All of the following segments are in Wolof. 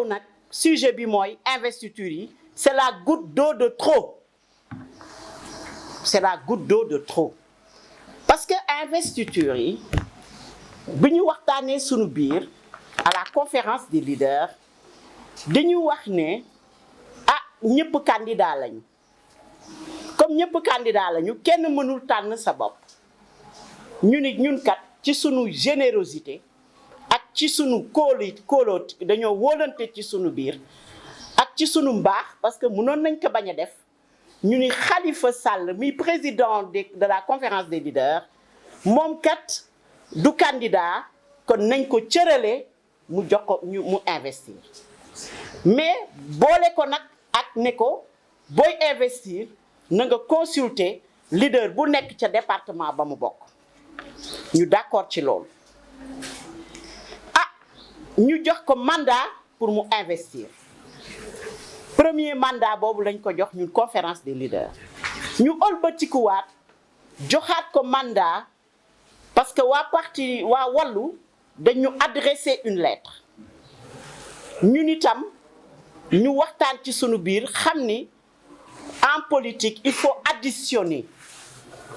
xew nag sujet bi mooy investiture yi c'est la goutte d'eau de trop c'est la goutte d'eau de trop parce que investiture yi bi ñu waxtaanee sunu biir à la conférence des leaders dañu wax ne ñëpp candidat lañu comme ñëpp candidat lañu kenn mënul tànn sa bopp ñu ni ñun kat ci sunu générosité ak ci sunu kóoloot dañoo wóolante ci sunu biir ak ci sunu mbaax parce que mënoon nañ ko bañ a def ñu ni Khalifa Sall mi président de la conférence des leaders moom kat du candidat kon nañ ko cërale mu jox ko mu investir mais boole ko nag ak ne ko booy investir na nga consulter leader bu nekk ca département ba mu bokk ñu d'accord ci loolu ñu jox ko mandat pour mu investir premier mandat boobu lañ ko jox ñun conférence des leaders ñu ëlbatikuwaat joxaat ko mandat parce que waa parti waa Wallu dañu adressé une lettre ñun itam ñu waxtaan ci sunu biir xam ni en politique il faut additionner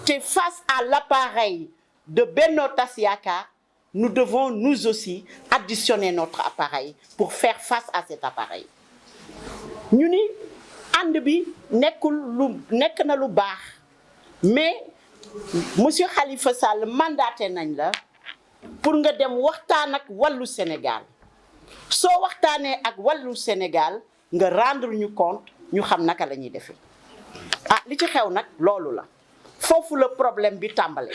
te face à l'appareil de Benno Tass Yaakaar nous devons nous aussi additionner notre appareil pour faire face à cet appareil ñu ni ànd bi nekk na lu baax mais monsieur Khalifa Sall mandaté nañ la pour nga dem waxtaan ak Wallu Sénégal soo waxtaanee ak Wallu Sénégal nga rendre ñu compte ñu xam naka la ñuy defee li ci xew nag loolu la foofu le problème bi tàmbale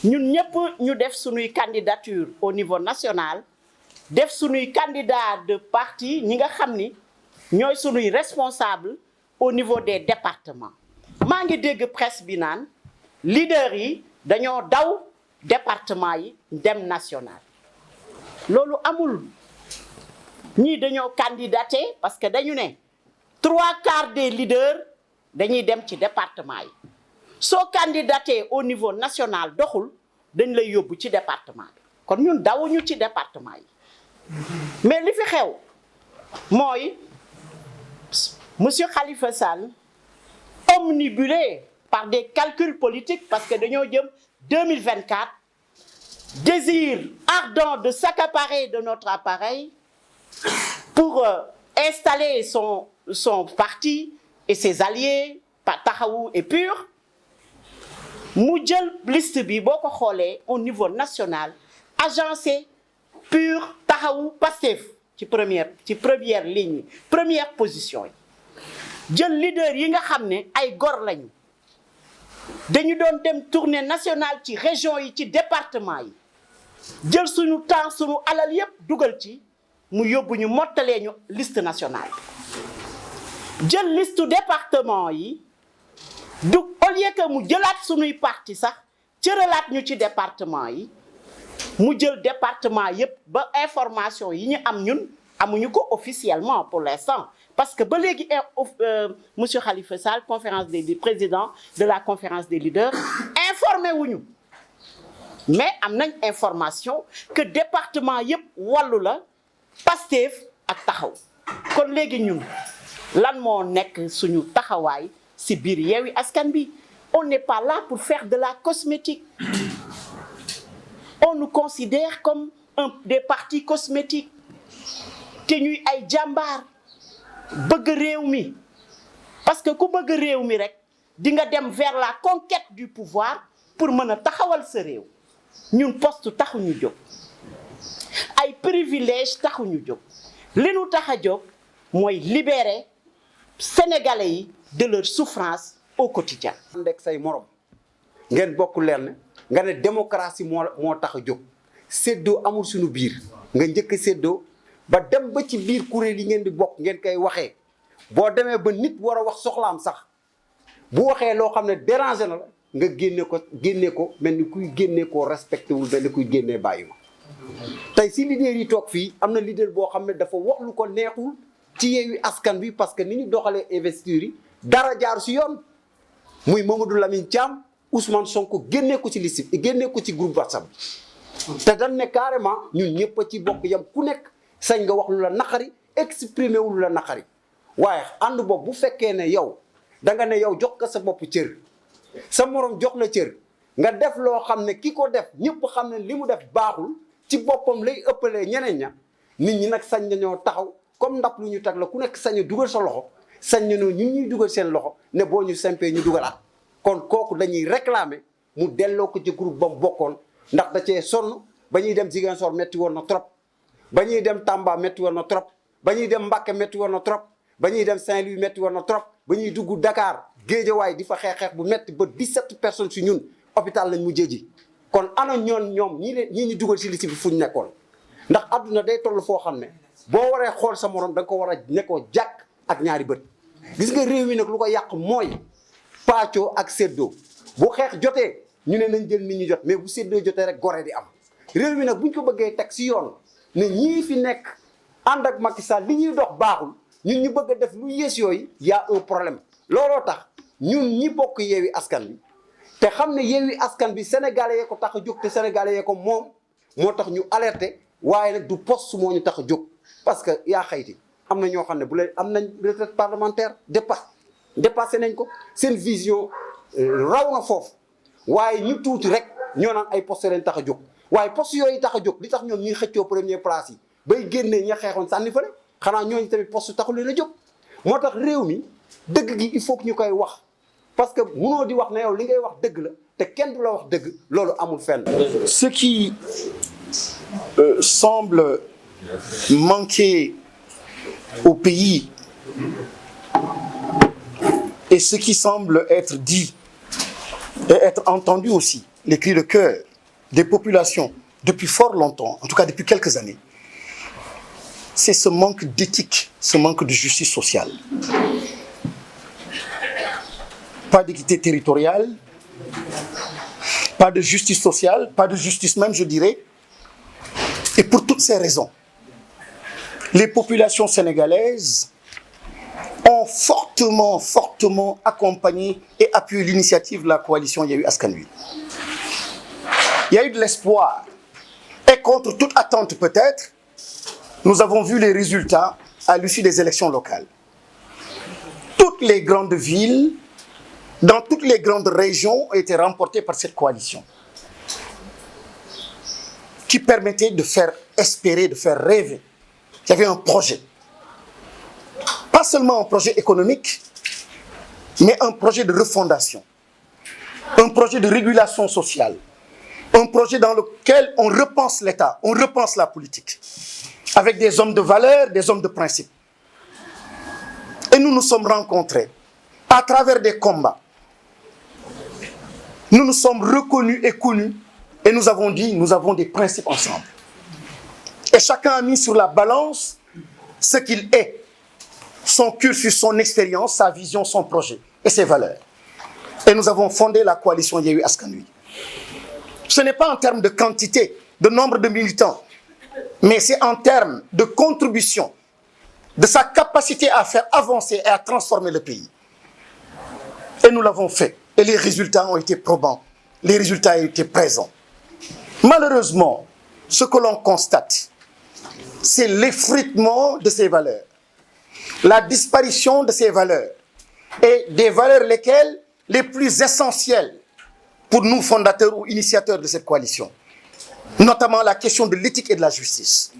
ñun ñëpp ñu def suñuy candidature au niveau national def suñuy candidat de parti ñi nga xam ni ñooy suñuy responsable au niveau des départements maa ngi dégg presse bi naan leader yi dañoo daw département yi dem national loolu amul ñii dañoo candidaté parce que dañu ne 3/4 des leaders dañuy dem ci département yi soo candidaté au niveau national doxul dañ lay yóbbu ci département bi kon ñun dawuñu ci département yi mais li fi xew mooy monsieur Khalifa Sall omnibulé par des calculs politiques parce que dañoo jëm 2024 désir ardent de s'accaparer de notre appareil pour installer son parti et ses alliés Taxawu et PUR mu jël liste bi boo ko xoolee au niveau national agencé PUR Taxawu Pastef ci première ligne yi première position yi jël leader yi nga xam ne ay gor lañu dañu doon dem tournée nationale ci région yi ci département yi jël suñu temps suñu alal yépp dugal ci mu yóbbu ñu mottalee ñu liste nationale jël liste département yi du au lieu que mu jëlaat suñuy parti sax cëralaat ñu ci département yi mu jël département yépp ba information yi ñu am ñun amuñu ko officiellement pour l'instant parce que ba léegi monsieur Khalifa Sall conférence des président de la conférence des leaders informé wuñu mais am nañ information que département yépp Wallu la Pastef ak Taxaw kon léegi ñun lan moo nekk suñu taxawaay ci biir Yewwi Askan Wi on n'est pas là pour faire de la cosmétique on nous considère comme des partis cosmétiques te ñuy ay jàmbaar bëgg réew mi parce que ku bëgg réew mi rek di nga dem vers la conquête du pouvoir pour mën a taxawal sa réew ñun poste taxuñu jóg ay privilège taxuñu jóg li nu tax a jóg mooy libérer sénégalais yi de leur souffrance au quotidien. ndek say morom ngeen bokk leen nga ne démocratie moo tax a jóg séddoo amul suñu biir nga njëkk séddoo ba dem ba ci biir kuréel yi ngeen di bokk ngeen koy waxee boo demee ba nit war a wax soxlaam sax bu waxee loo xam ne dérangé na la nga génne ko mel ni kuy génne koo respecté wul mel ni kuy génnee bàyyi ma tey si leader yi toog fii am na leader boo xam ne dafa wax lu ko neexul ci Yewwi Askan Wi parce que ni ñu doxalee investiture yi dara jaar si yoon muy Mamadou Lamine Thiam Ousmane Sonko génnee ko ci liste bi génnee ko ci groupe WhatsApp bi te dañ ne carrément ñun ñëpp a ci bokk yam ku nekk sañ nga wax lu la naqari exprimer wul la naqari waaye ànd boobu bu fekkee ne yow da nga ne yow jox ko sa bopp cër sa morom jox la cër nga def loo xam ne ki ko def ñëpp xam ne li mu def baaxul ci boppam lay ëppalee ñeneen ña nit ñi nag sañ nañoo taxaw comme ndap lu ñu teg la ku nekk sañ a dugal sa loxo sañ nañoo ñun ñuy dugal seen loxo ne boo ñu sempee ñu dugalaat kon kooku dañuy réclamer mu delloo ko ci groupe ba mu bokkoon ndax da cee sonn ba ñuy dem Ziguinchor metti woon na trop ba ñuy dem Tamba metti woon na trop ba ñuy dem Mbacké metti woon na trop ba ñuy dem Saint-Louis metti woon na trop ba ñuy dugg Dakar Guédiawaye di fa xeex bu metti ba 17 personnes si ñun hôpital lañ mujjee ji kon ana ñoom ñii ñu dugal si liste bi fu ñu nekkoon ndax adduna day toll foo xam ne boo waree xool sa morom da nga ko war a nekkoo jàkk ak ñaari bët gis nga réew mi nag lu ko yàq mooy paccoo ak séddoo bu xeex jotee ñu ne nañ jël nit ñi jot mais bu séddoo jotee rek gore di am réew mi nag buñ ko bëggee teg si yoon ne ñii fi nekk ànd ak Macky Sall li ñuy dox baaxul ñun ñu bëgg a def lu yées yooyu y a un problème looloo tax ñun ñi bokk Yewwi Askan Wi te xam ne Yewwi Askan Wi sénégalais yee ko tax a jóg te sénégalais yee ko moom moo tax ñu alerté waaye nag du poste moo ñu tax a jóg parce que yaa xayti am na ñoo xam ne bu leen am nañ retraite parlementaire dépassé nañ ko seen vision raw na foofu waaye ñu tuuti rek ñoo naan ay poste leen tax a jóg waaye poste yooyu tax a jóg li tax ñoom ñuy xëccoo première place yi bay génnee ña xeexoon sànni fële xanaa ñooñu tamit poste taxu leen a jóg moo tax réew mi dëgg gi il faut que ñu koy wax parce que mënoo di wax ne yow li ngay wax dëgg la te kenn du la wax dëgg loolu amul fenn. Ce qui semble manquer au pays et ce qui semble être dit et être entendu aussi, les cris de cœur des populations depuis fort longtemps, en tout cas depuis quelques années, c'est ce manque d'éthique, ce manque de justice sociale. Pas d'équité territoriale, pas de justice sociale, pas de justice même, je dirais. Et pour toutes ces raisons, les populations sénégalaises ont fortement accompagné et appuyé l'initiative de la coalition Yewwi Askan Wi. Il y a eu de l'espoir. Et contre toute attente peut-être, nous avons vu les résultats à l'issue des élections locales. Toutes les grandes villes, dans toutes les grandes régions, ont été remportées par cette coalition, qui permettait de faire espérer, de faire rêver. Il y avait un projet. Pas seulement un projet économique, mais un projet de refondation, un projet de régulation sociale, un projet dans lequel on repense l'État, on repense la politique, avec des hommes de valeur, des hommes de principe. Et nous nous sommes rencontrés à travers des combats. Nous nous sommes reconnus et connus, et nous avons dit, nous avons des principes ensemble. Et chacun a mis sur la balance ce qu'il est, son cursus, son expérience, sa vision, son projet et ses valeurs. Et nous avons fondé la coalition Yewwi Askan Wi. Ce n'est pas en termes de quantité, de nombre de militants, mais c'est en termes de contribution, de sa capacité à faire avancer et à transformer le pays. Et nous l'avons fait. Et les résultats ont été probants. Les résultats ont été présents. Malheureusement, ce que l'on constate, c'est l'effritement de ces valeurs, la disparition de ces valeurs, et des valeurs lesquelles les plus essentielles pour nous, fondateurs ou initiateurs de cette coalition, notamment la question de l'éthique et de la justice.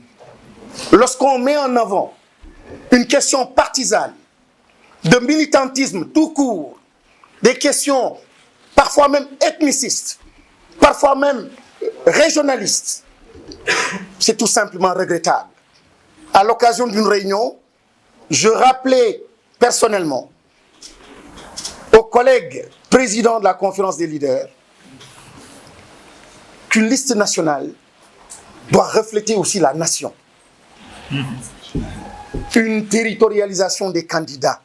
Lorsqu'on met en avant une question partisane, de militantisme tout court, des questions parfois même ethnicistes, parfois même régionalistes, c'est tout simplement regrettable. À l'occasion d'une réunion, je rappelais personnellement aux collègues présidents de la conférence des leaders qu'une liste nationale doit refléter aussi la nation. Une territorialisation des candidats.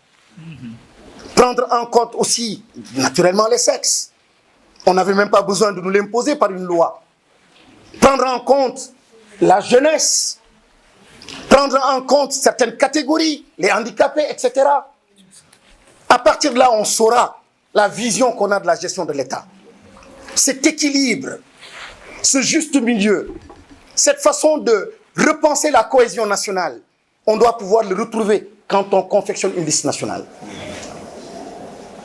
Prendre en compte aussi, naturellement, les sexes. On n'avait même pas besoin de nous l'imposer par une loi. Prendre en compte la jeunesse. Prendre en compte certaines catégories, les handicapés, etc. À partir de là, on saura la vision qu'on a de la gestion de l'État. Cet équilibre, ce juste milieu, cette façon de repenser la cohésion nationale, on doit pouvoir le retrouver quand on confectionne une liste nationale.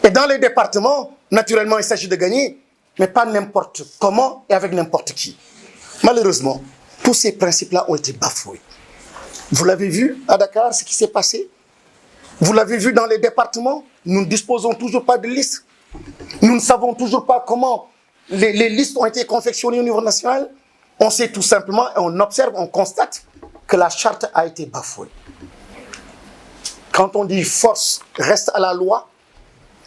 Et dans les départements, naturellement, il s'agit de gagner, mais pas n'importe comment et avec n'importe qui. Malheureusement, tous ces principes-là ont été bafoués. Vous l'avez vu à Dakar, ce qui s'est passé. Vous l'avez vu dans les départements. Nous ne disposons toujours pas de liste. Nous ne savons toujours pas comment les listes ont été confectionnées au niveau national. On sait tout simplement, et on observe, on constate que la charte a été bafouée. Quand on dit force reste à la loi,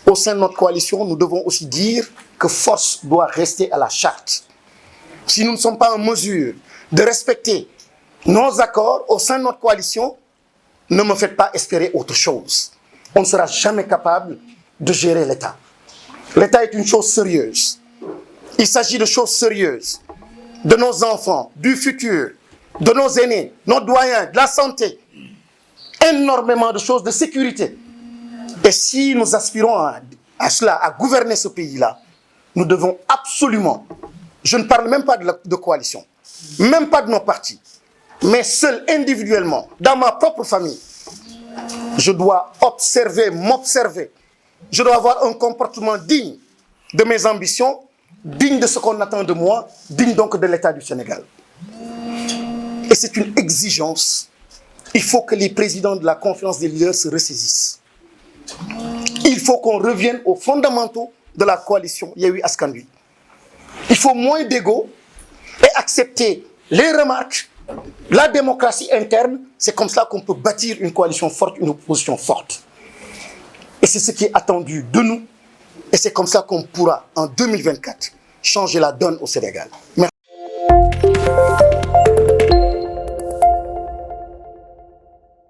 au sein de notre coalition, nous devons aussi dire que force doit rester à la charte. Si nous ne sommes pas en mesure de respecter nos accords au sein de notre coalition, ne me faites pas espérer autre chose. On ne sera jamais capable de gérer l'État. L'État est une chose sérieuse. Il s'agit de choses sérieuses. De nos enfants, du futur, de nos aînés, nos doyens, de la santé. Énormément de choses de sécurité. Et si nous aspirons à cela, à gouverner ce pays-là, nous devons absolument, je ne parle même pas de coalition, même pas de nos partis, mais seul, individuellement, dans ma propre famille, je dois observer, m'observer. Je dois avoir un comportement digne de mes ambitions, digne de ce qu'on attend de moi, digne donc de l'État du Sénégal. Et c'est une exigence. Il faut que les présidents de la conférence des leaders se ressaisissent. Il faut qu'on revienne aux fondamentaux de la coalition Yewwi Askan Wi. Il faut moins d'ego et accepter les remarques, la démocratie interne. C'est comme ça qu'on peut bâtir une coalition forte, une opposition forte. Et c'est ce qui est attendu de nous. Et c'est comme ça qu'on pourra, en 2024, changer la donne au Sénégal. Merci.